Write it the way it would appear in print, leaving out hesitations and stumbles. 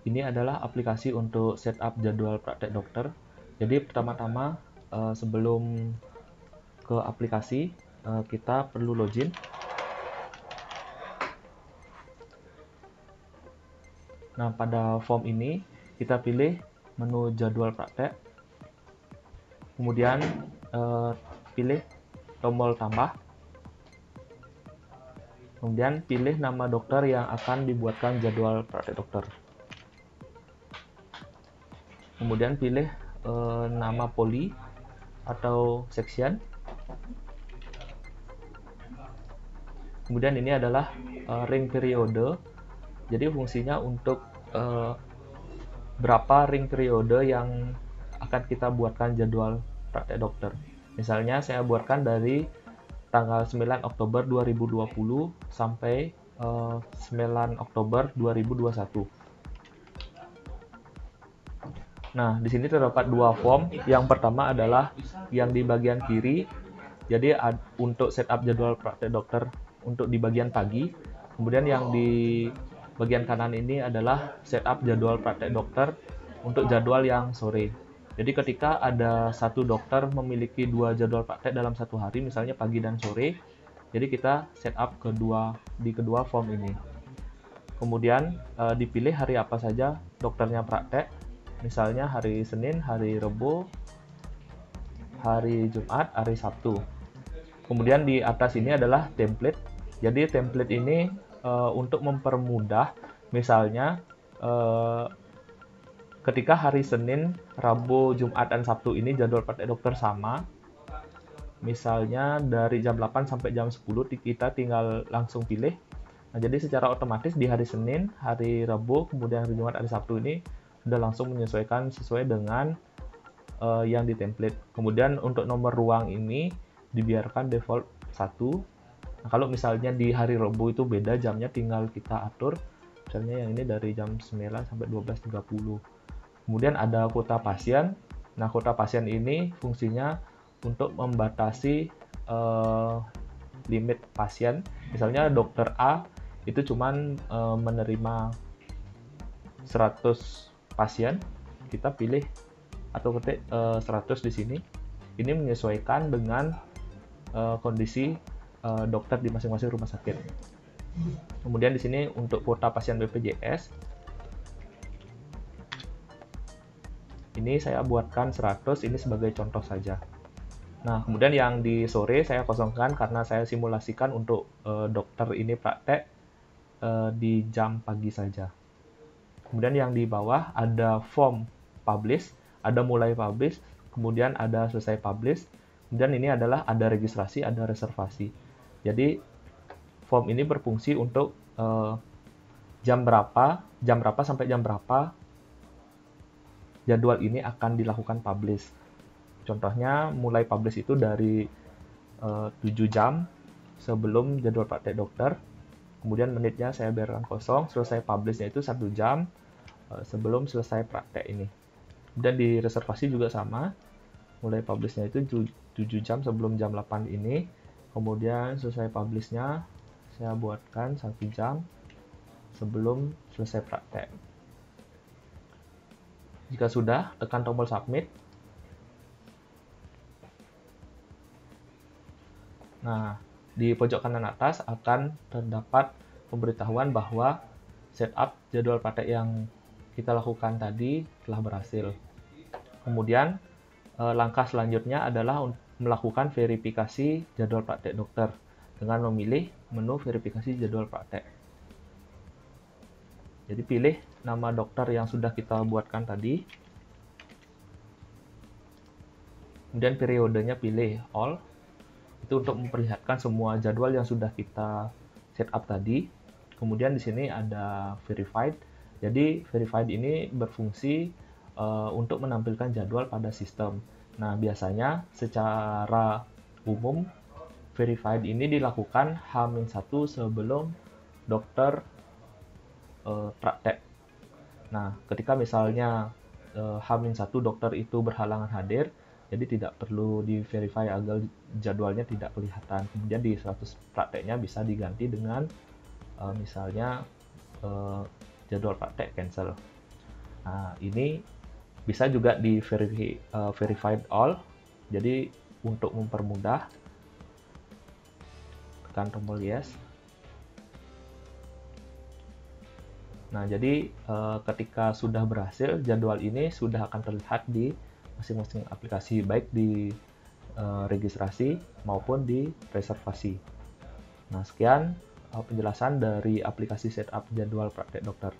ini adalah aplikasi untuk setup jadwal praktek dokter. Jadi pertama-tama sebelum ke aplikasi kita perlu login. Nah, pada form ini kita pilih menu jadwal praktek, kemudian pilih tombol tambah, kemudian pilih nama dokter yang akan dibuatkan jadwal praktek dokter. Kemudian pilih nama poli atau section. Kemudian ini adalah ring periode. Jadi fungsinya untuk berapa ring periode yang akan kita buatkan jadwal praktek dokter. Misalnya saya buatkan dari tanggal 9 Oktober 2020 sampai 9 Oktober 2021. Nah, di sini terdapat dua form. Yang pertama adalah yang di bagian kiri. Jadi untuk setup jadwal praktek dokter untuk di bagian pagi. Kemudian yang di bagian kanan ini adalah setup jadwal praktek dokter untuk jadwal yang sore. Jadi ketika ada satu dokter memiliki dua jadwal praktek dalam satu hari, misalnya pagi dan sore, jadi kita setup di kedua form ini. Kemudian dipilih hari apa saja dokternya praktek, misalnya hari Senin, hari Rabu, hari Jumat, hari Sabtu. Kemudian di atas ini adalah template. Jadi template ini untuk mempermudah, misalnya ketika hari Senin, Rabu, Jumat, dan Sabtu ini jadwal praktek dokter sama, misalnya dari jam 8 sampai jam 10 kita tinggal langsung pilih. Nah, jadi secara otomatis di hari Senin, hari Rabu, kemudian hari Jumat, hari Sabtu ini sudah langsung menyesuaikan sesuai dengan yang di template. Kemudian untuk nomor ruang ini dibiarkan default 1. Nah, kalau misalnya di hari Rabu itu beda jamnya, tinggal kita atur. Misalnya yang ini dari jam 9 sampai 12.30. Kemudian ada kuota pasien. Nah, kuota pasien ini fungsinya untuk membatasi limit pasien. Misalnya dokter A itu cuman menerima 100 pasien, kita pilih atau ketik 100 di sini. Ini menyesuaikan dengan kondisi dokter di masing-masing rumah sakit. Kemudian di sini untuk kuota pasien BPJS, ini saya buatkan 100, ini sebagai contoh saja. Nah, kemudian yang di sore saya kosongkan karena saya simulasikan untuk dokter ini praktek di jam pagi saja. Kemudian yang di bawah ada form publish, ada mulai publish, kemudian ada selesai publish. Kemudian ini adalah ada registrasi, ada reservasi. Jadi form ini berfungsi untuk jam berapa sampai jam berapa jadwal ini akan dilakukan publish. Contohnya mulai publish itu dari 7 jam sebelum jadwal praktek dokter. Kemudian menitnya saya biarkan kosong, selesai publishnya itu 1 jam sebelum selesai praktek ini. Dan di reservasi juga sama, mulai publishnya itu 7 jam sebelum jam 8 ini. Kemudian selesai publishnya saya buatkan 1 jam sebelum selesai praktek. Jika sudah, tekan tombol submit. Nah, di pojok kanan atas akan terdapat pemberitahuan bahwa setup jadwal praktek yang kita lakukan tadi telah berhasil. Kemudian langkah selanjutnya adalah melakukan verifikasi jadwal praktek dokter dengan memilih menu verifikasi jadwal praktek. Jadi pilih nama dokter yang sudah kita buatkan tadi. Kemudian periodenya pilih all. Itu untuk memperlihatkan semua jadwal yang sudah kita setup tadi. Kemudian di sini ada verified. Jadi verified ini berfungsi untuk menampilkan jadwal pada sistem. Nah, biasanya secara umum verified ini dilakukan H-1 sebelum dokter praktek. Nah, ketika misalnya H-1 dokter itu berhalangan hadir, jadi tidak perlu di-verify agar jadwalnya tidak kelihatan. Kemudian di status prakteknya bisa diganti dengan misalnya jadwal praktek cancel. Nah, ini bisa juga di verified all. Jadi untuk mempermudah, tekan tombol yes. Nah, jadi ketika sudah berhasil, jadwal ini sudah akan terlihat di masing-masing aplikasi, baik di registrasi maupun di reservasi. Nah, sekian penjelasan dari aplikasi setup jadwal praktek dokter.